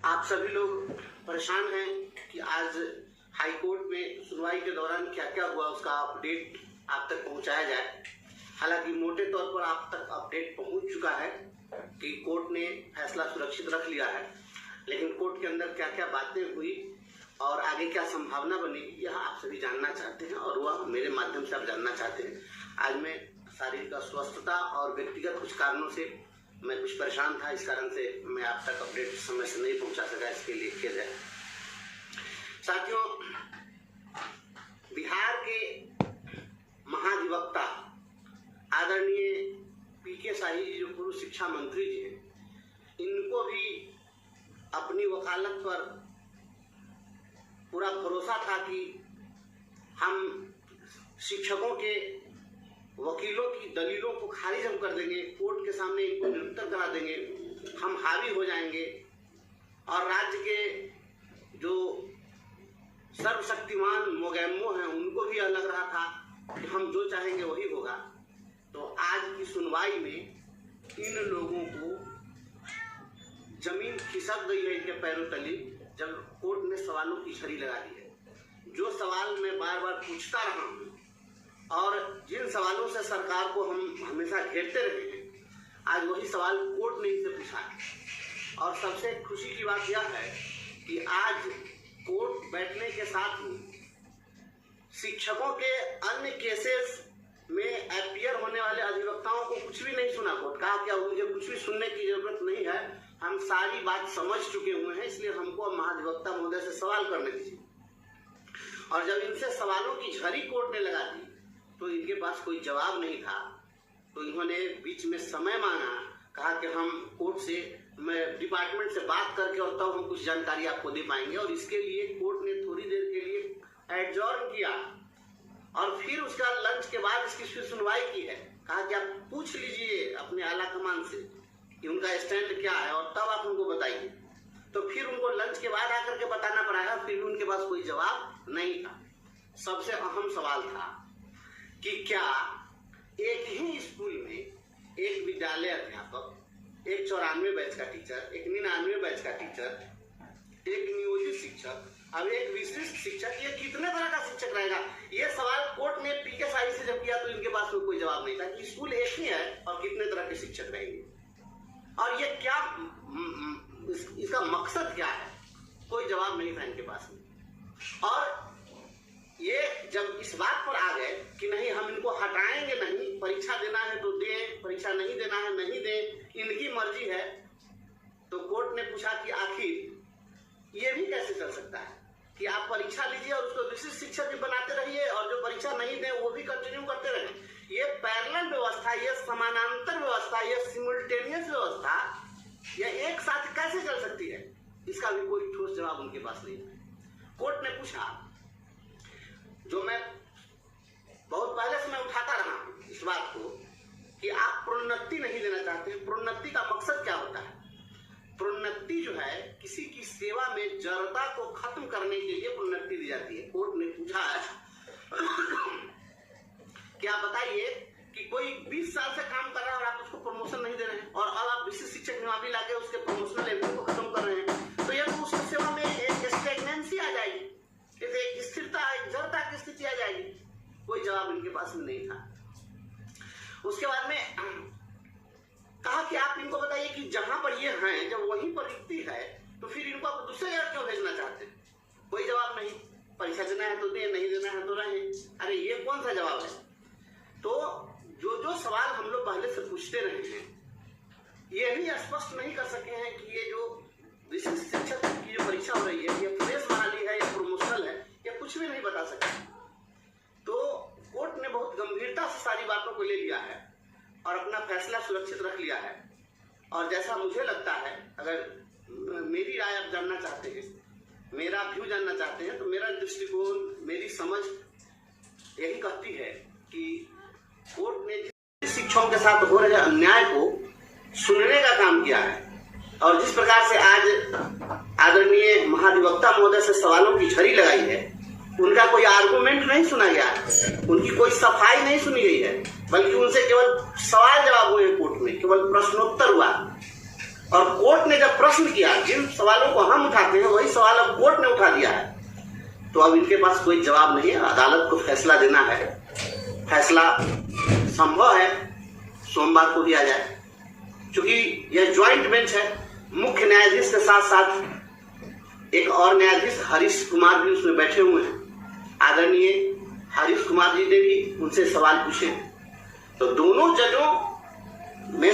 आप सभी लोग परेशान हैं कि आज हाई कोर्ट में सुनवाई के दौरान क्या क्या हुआ उसका अपडेट आप तक पहुंचाया जाए। हालांकि मोटे तौर पर आप तक अपडेट पहुंच चुका है कि कोर्ट ने फैसला सुरक्षित रख लिया है, लेकिन कोर्ट के अंदर क्या क्या बातें हुई और आगे क्या संभावना बनेगी यह आप सभी जानना चाहते हैं और वह मेरे माध्यम से आप जानना चाहते हैं। आज मैं शारीरिक अस्वस्थता और व्यक्तिगत कुछ कारणों से मैं कुछ परेशान था, इस कारण से मैं आप तक अपडेट समय से नहीं पहुंचा सका, इसके लिए खेद है। साथियों, बिहार के महाधिवक्ता आदरणीय पीके शाही जी जो पूर्व शिक्षा मंत्री जी हैं, इनको भी अपनी वकालत पर पूरा भरोसा था कि हम शिक्षकों के वकीलों की दलीलों को खारिज हम कर देंगे, कोर्ट के सामने इनको निरुत्तर करा देंगे, हम हावी हो जाएंगे और राज्य के जो सर्वशक्तिमान मोगैम्मो हैं उनको भी यह लग रहा था कि हम जो चाहेंगे वही होगा। तो आज की सुनवाई में इन लोगों को जमीन खिसक गई है इनके पैरों तले, जब कोर्ट ने सवालों की छड़ी लगा दी है। जो सवाल मैं बार बार पूछता रहा हूँ और जिन सवालों से सरकार को हम हमेशा घेरते रहे हैं, आज वही सवाल कोर्ट ने इनसे पूछा है। और सबसे खुशी की बात यह है कि आज कोर्ट बैठने के साथ ही शिक्षकों के अन्य केसेस में अपीयर होने वाले अधिवक्ताओं को कुछ भी नहीं सुना। कोर्ट कहा क्या मुझे कुछ भी सुनने की जरूरत नहीं है, हम सारी बात समझ चुके हुए हैं, इसलिए हमको महाधिवक्ता महोदय से सवाल करने दीजिए। और जब इनसे सवालों की झड़ी कोर्ट ने लगा दी तो इनके पास कोई जवाब नहीं था, तो इन्होंने बीच में समय मांगा, कहा कि हम कोर्ट से मैं डिपार्टमेंट से बात करके और तब हम कुछ जानकारी आपको दे पाएंगे। और इसके लिए कोर्ट ने थोड़ी देर के लिए एडजॉर्न किया और फिर उसका लंच के बाद इसकी सुनवाई की है। कहा कि आप पूछ लीजिए अपने आला कमान से कि उनका स्टैंड क्या है और तब आप उनको बताइए। तो फिर उनको लंच के बाद आकर के बताना पड़ा है, फिर उनके पास कोई जवाब नहीं था। सबसे अहम सवाल था कि क्या एक ही स्कूल में एक विद्यालय अध्यापक, एक 94 बैच का टीचर, एक 99 बैच का टीचर, एक नियोजित शिक्षक और एक विशिष्ट शिक्षक, ये कितने तरह का शिक्षक रहेगा? ये सवाल कोर्ट ने पीके शाही से जब किया तो इनके पास में कोई जवाब नहीं था कि स्कूल एक ही है और कितने तरह के शिक्षक रहेंगे और ये क्या इसका मकसद क्या है, कोई जवाब नहीं था इनके पास में। और ये जब इस बात पर आ गए कि नहीं हम इनको हटाएंगे नहीं, परीक्षा देना है तो दें, परीक्षा नहीं देना है नहीं दें, इनकी मर्जी है, तो कोर्ट ने पूछा कि आखिर ये भी कैसे चल सकता है कि आप परीक्षा लीजिए और उसको विशिष्ट शिक्षक भी बनाते रहिए और जो परीक्षा नहीं दें वो भी कंटिन्यू करते रहें। ये पैरेलल व्यवस्था, ये समानांतर व्यवस्था, ये सिमुल्टेनियस व्यवस्था, ये एक साथ कैसे चल सकती है? इसका भी कोई ठोस जवाब उनके पास नहीं है। कोर्ट ने पूछा, जो मैं बहुत पहले से मैं उठाता रहा हूं इस बात को कि आप प्रोन्नति नहीं देना चाहते। प्रोन्नति का मकसद क्या होता है? प्रोन्नति जो है किसी की सेवा में जड़ता को खत्म करने के लिए प्रोन्नति दी जाती है। कोर्ट ने पूछा है कि आप बताइए कि कोई 20 साल से काम कर रहा है और आप उसको प्रमोशन नहीं दे रहे हैं और अब आप विशिष्ट शिक्षक निवासी लाके उसके प्रमोशनल लेवल को खत्म कर रहे हैं, तो यह तो उसकी सेवा में एक स्टेगनेंसी आ जाएगी, एक स्थिरता, एक जड़ता की स्थिति आ जाएगी। कोई जवाब इनके पास में नहीं था। उसके बाद में कहा कि आप इनको बताइए कि जहां पर ये हैं, जब वहीं पर रिक्ति है तो फिर इनको आप दूसरे जगह क्यों भेजना चाहते हैं? कोई जवाब नहीं। परीक्षा देना है तो दे, नहीं देना है तो रहे। अरे ये कौन सा जवाब है? तो जो सवाल हम लोग पहले से पूछते रहे हैं, ये भी स्पष्ट नहीं कर सके हैं कि ये जो विशिष्ट शिक्षक की जो परीक्षा हो रही है ये फ्रेश बहाली है या प्रमोशनल है, या कुछ भी नहीं बता सके। तो कोर्ट ने बहुत गंभीरता से सारी बातों को ले लिया है और अपना फैसला सुरक्षित रख लिया है। और जैसा मुझे लगता है, अगर मेरी राय आप जानना चाहते हैं, मेरा व्यू जानना चाहते हैं, तो मेरा दृष्टिकोण, मेरी समझ यही कहती है कि कोर्ट ने जिस शिक्षकों के साथ हो रहे अन्याय को सुनने का काम किया है और जिस प्रकार से आज आदरणीय महाधिवक्ता महोदय से सवालों की झड़ी लगाई है, उनका कोई आर्गुमेंट नहीं सुना गया, उनकी कोई सफाई नहीं सुनी गई है, बल्कि उनसे केवल सवाल जवाब हुए कोर्ट में, केवल प्रश्नोत्तर हुआ। और कोर्ट ने जब प्रश्न किया, जिन सवालों को हम उठाते हैं वही सवाल अब कोर्ट ने उठा दिया है, तो अब इनके पास कोई जवाब नहीं है। अदालत को फैसला देना है। फैसला संभव है सोमवार को दिया जाए, क्योंकि यह ज्वाइंट बेंच है। मुख्य न्यायाधीश के साथ साथ एक और न्यायाधीश हरीश कुमार भी उसमें बैठे हुए हैं। आदरणीय हरीश कुमार जी ने भी उनसे सवाल पूछे। तो दोनों जजों में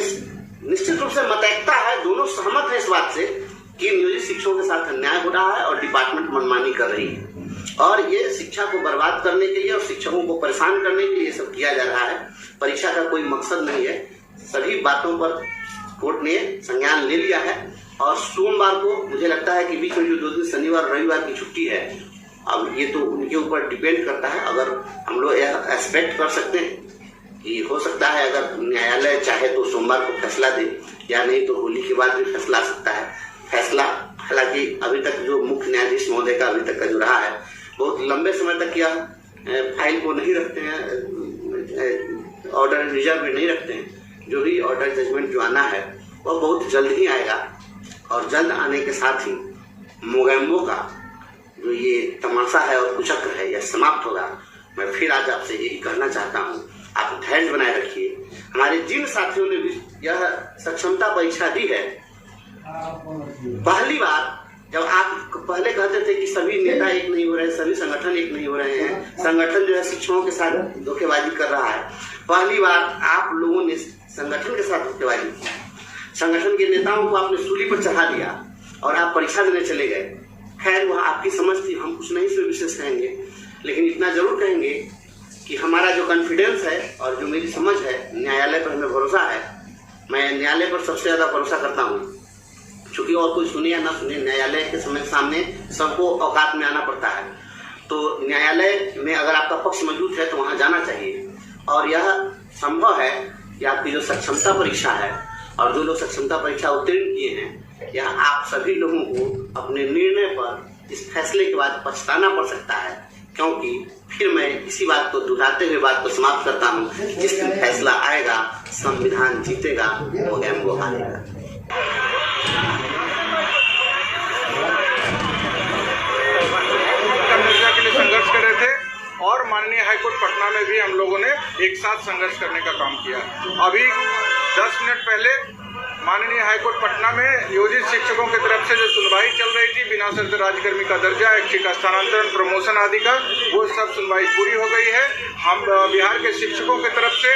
निश्चित रूप से मत एकता है, दोनों सहमत है इस बात से कि नियोजित शिक्षकों के साथ अन्याय हो रहा है और डिपार्टमेंट मनमानी कर रही है, और ये शिक्षा को बर्बाद करने के लिए और शिक्षकों को परेशान करने के लिए सब किया जा रहा है। परीक्षा का कोई मकसद नहीं है। सभी बातों पर कोर्ट ने संज्ञान ले लिया है, और सोमवार को मुझे लगता है कि बीच में जो 2 दिन शनिवार रविवार की छुट्टी है, अब ये तो उनके ऊपर डिपेंड करता है। अगर हम लोग यह एक्सपेक्ट कर सकते हैं कि हो सकता है अगर न्यायालय चाहे तो सोमवार को फैसला दे, या नहीं तो होली के बाद भी फैसला आ सकता है। फैसला हालांकि अभी तक जो मुख्य न्यायाधीश महोदय का अभी तक का जो रहा है, बहुत लंबे समय तक यह फाइल को नहीं रखते हैं, ऑर्डर रिजर्व में नहीं रखते हैं। जो भी ऑर्डर जजमेंट जो आना है वह बहुत जल्द ही आएगा, और जल्द आने के साथ ही मोगैम्बो का जो ये तमाशा है और कुचक्र है यह समाप्त होगा। मैं फिर आज आपसे यही कहना चाहता हूँ, आप धैर्य बनाए रखिए। हमारे जिन साथियों ने भी यह सक्षमता परीक्षा दी है, पहली बार जब आप पहले कहते थे कि सभी नेता एक नहीं हो रहे हैं, सभी संगठन एक नहीं हो रहे हैं, संगठन जो है शिक्षकों के साथ धोखेबाजी कर रहा है, पहली बार आप लोगों ने संगठन के साथ धोखेबाजी की। संगठन के नेताओं को आपने सूली पर चढ़ा दिया और आप परीक्षा देने चले गए। खैर वह आपकी समझ थी, हम कुछ नहीं इसमें विशेष कहेंगे, लेकिन इतना जरूर कहेंगे कि हमारा जो कॉन्फिडेंस है और जो मेरी समझ है, न्यायालय पर हमें भरोसा है। मैं न्यायालय पर सबसे ज्यादा भरोसा करता हूँ, क्योंकि और कोई सुने या ना सुने, न्यायालय के सामने सबको औकात में आना पड़ता है। तो न्यायालय में अगर आपका पक्ष मौजूद है तो वहाँ जाना चाहिए, और यह संभव है कि आपकी जो सक्षमता परीक्षा है और जो लोग सक्षमता परीक्षा उत्तीर्ण किए हैं, यह आप सभी लोगों को अपने निर्णय पर इस फैसले के बाद पछताना पड़ सकता है। क्योंकि फिर मैं इसी बात को दोहराते हुए बात को समाप्त करता हूँ, जिस दिन फैसला आएगा, संविधान जीतेगा, मोगैम्बो हारेगा। के लिए संघर्ष कर रहे थे, और माननीय हाईकोर्ट पटना में भी हम लोगों ने एक साथ संघर्ष करने का काम किया। अभी 10 मिनट पहले माननीय हाईकोर्ट पटना में नियोजित शिक्षकों की तरफ से जो सुनवाई चल रही थी, बिना शर्त राज्यकर्मी का दर्जा, ऐच्छिक का स्थानांतरण, प्रमोशन आदि का, वो सब सुनवाई पूरी हो गई है। हम बिहार के शिक्षकों की तरफ से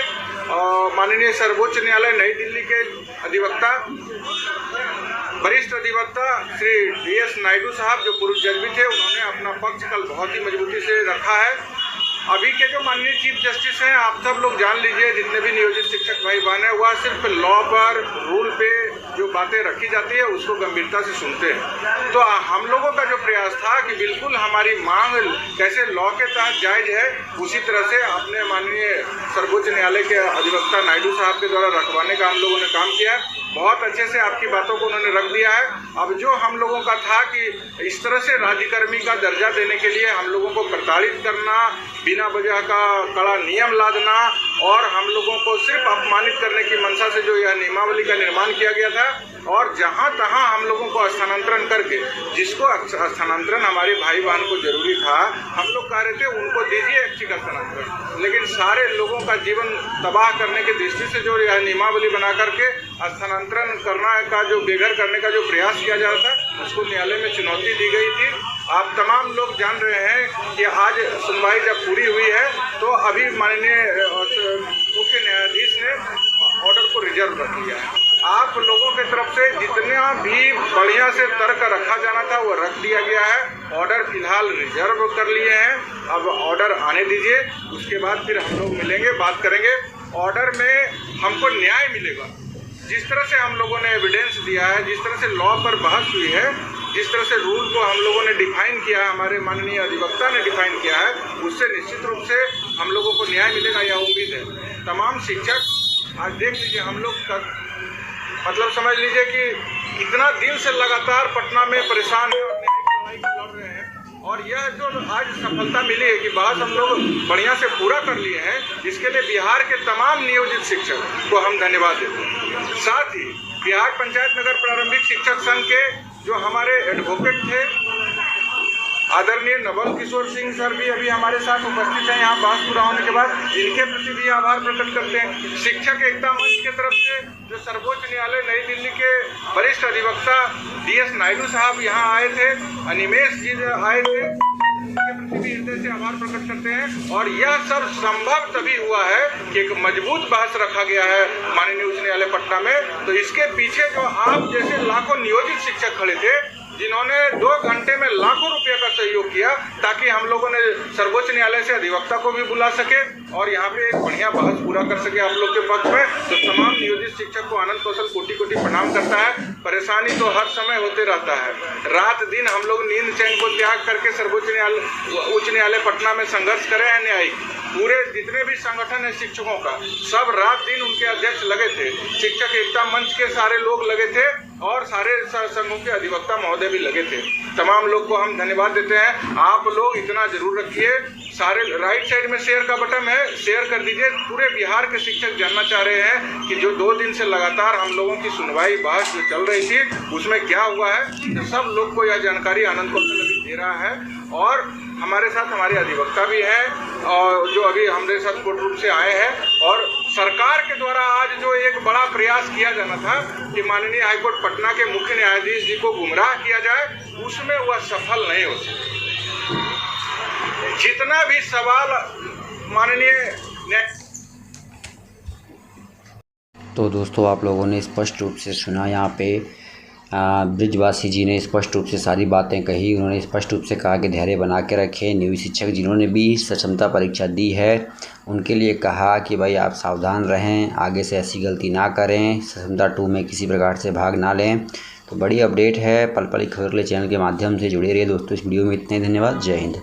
माननीय सर्वोच्च न्यायालय नई दिल्ली के अधिवक्ता, वरिष्ठ अधिवक्ता श्री DS नायडू साहब, जो पूर्व जज भी थे, उन्होंने अपना पक्ष कल बहुत ही मजबूती से रखा है। अभी के जो माननीय चीफ जस्टिस हैं, आप सब लोग जान लीजिए, जितने भी नियोजित शिक्षक भाई बहन है, वह सिर्फ लॉ पर, रूल पे जो बातें रखी जाती है उसको गंभीरता से सुनते हैं। तो हम लोगों का जो प्रयास था कि बिल्कुल हमारी मांग कैसे लॉ के तहत जायज है, उसी तरह से अपने माननीय सर्वोच्च न्यायालय के अधिवक्ता नायडू साहब के द्वारा रखवाने का हम लोगों ने काम किया है। बहुत अच्छे से आपकी बातों को उन्होंने रख दिया है। अब जो हम लोगों का था कि इस तरह से राज्यकर्मी का दर्जा देने के लिए हम लोगों को प्रताड़ित करना, बिना वजह का कड़ा नियम लादना, और हम लोगों को सिर्फ अपमानित करने की मंशा से जो यह नियमावली का निर्माण किया गया था, और जहां तहां हम लोगों को स्थानांतरण करके, जिसको स्थानांतरण हमारे भाई बहन को जरूरी था, हम लोग कह रहे थे उनको दीजिए ऐच्छिक स्थानांतरण, लेकिन सारे लोगों का जीवन तबाह करने की दृष्टि से जो यह नियमावली बना करके स्थानांतरण करना का, जो बेघर करने का जो प्रयास किया जा रहा था, उसको न्यायालय में चुनौती दी गई थी। आप तमाम लोग जान रहे हैं कि आज सुनवाई जब पूरी हुई है तो अभी माननीय मुख्य न्यायाधीश ने ऑर्डर को रिजर्व रख लिया है। आप लोगों के तरफ से जितना भी बढ़िया से तर्क रखा जाना था वो रख दिया गया है। ऑर्डर फिलहाल रिजर्व कर लिए हैं, अब ऑर्डर आने दीजिए, उसके बाद फिर हम लोग मिलेंगे, बात करेंगे। ऑर्डर में हमको न्याय मिलेगा। जिस तरह से हम लोगों ने एविडेंस दिया है, जिस तरह से लॉ पर बहस हुई है, जिस तरह से रूल को हम लोगों ने डिफाइन किया है, हमारे माननीय अधिवक्ता ने डिफाइन किया है, उससे निश्चित रूप से हम लोगों को न्याय मिलेगा, यह उम्मीद है। तमाम शिक्षक आज देख लीजिए, हम लोग मतलब समझ लीजिए कि इतना दिन से लगातार पटना में परेशान है और लड़ाई लड़ रहे हैं, और यह जो आज सफलता मिली है कि बहस हम लोग बढ़िया से पूरा कर लिए हैं, इसके लिए बिहार के तमाम नियोजित शिक्षक को हम धन्यवाद देते हैं। साथ ही बिहार पंचायत नगर प्रारंभिक शिक्षक संघ के जो हमारे एडवोकेट थे आदरणीय नवल किशोर सिंह सर भी अभी हमारे साथ उपस्थित हैं। यहाँ बात पूरा होने के बाद इनके प्रति भी आभार प्रकट करते हैं। शिक्षक एकता मंच की तरफ से जो सर्वोच्च न्यायालय नई दिल्ली के वरिष्ठ अधिवक्ता DS नायडू साहब यहाँ आए थे, अनिमेश जी आए थे, उनके प्रति भी हृदय से आभार प्रकट करते हैं। और यह सब संभव तभी हुआ है कि एक मजबूत बहस रखा गया है माननीय उच्च न्यायालय पटना में। तो इसके पीछे जो आप जैसे लाखों नियोजित शिक्षक खड़े थे, जिन्होंने 2 घंटे में लाखों रुपए का सहयोग किया ताकि हम लोगों ने सर्वोच्च न्यायालय से अधिवक्ता को भी बुला सके और यहाँ पे एक बढ़िया बहस पूरा कर सके आप लोग के पक्ष में। तो तमाम नियोजित शिक्षक को आनंद कौशल कोटि कोटि प्रणाम करता है। परेशानी तो हर समय होते रहता है, रात दिन हम लोग नींद चैन को त्याग करके उच्च न्यायालय पटना में संघर्ष करे हैं। न्यायिक पूरे जितने भी संगठन है शिक्षकों का, सब रात दिन उनके अध्यक्ष लगे थे, शिक्षक एकता मंच के सारे लोग लगे थे और सारे संघों के अधिवक्ता महोदय भी लगे थे। तमाम लोग को हम धन्यवाद देते हैं। आप लोग इतना जरूर रखिए, सारे राइट साइड में शेयर का बटन है, शेयर कर दीजिए। पूरे बिहार के शिक्षक जानना चाह रहे हैं कि जो 2 दिन से लगातार हम लोगों की सुनवाई बहस जो चल रही थी उसमें क्या हुआ है। तो सब लोग को यह जानकारी आनंद कौशल अभी दे रहा है और हमारे साथ हमारे अधिवक्ता भी हैं और जो अभी हमारे साथ कोर्ट रूम से आए हैं। और सरकार के द्वारा आज जो एक बड़ा प्रयास किया जाना था कि माननीय हाईकोर्ट पटना के मुख्य न्यायाधीश जी को गुमराह किया जाए, उसमें वह सफल नहीं हो सके। जितना भी सवाल माननीय तो दोस्तों आप लोगों ने स्पष्ट रूप से सुना, यहाँ पे ब्रिजवासी जी ने स्पष्ट रूप से सारी बातें कही। उन्होंने स्पष्ट रूप से कहा कि धैर्य बना के रखें। नियोजित शिक्षक जिन्होंने भी सक्षमता परीक्षा दी है उनके लिए कहा कि भाई आप सावधान रहें, आगे से ऐसी गलती ना करें, सक्षमता 2 में किसी प्रकार से भाग ना लें। तो बड़ी अपडेट है, पल पल की खबर के लिए चैनल के माध्यम से जुड़े रहिए दोस्तों। इस वीडियो में इतने, धन्यवाद, जय हिंद।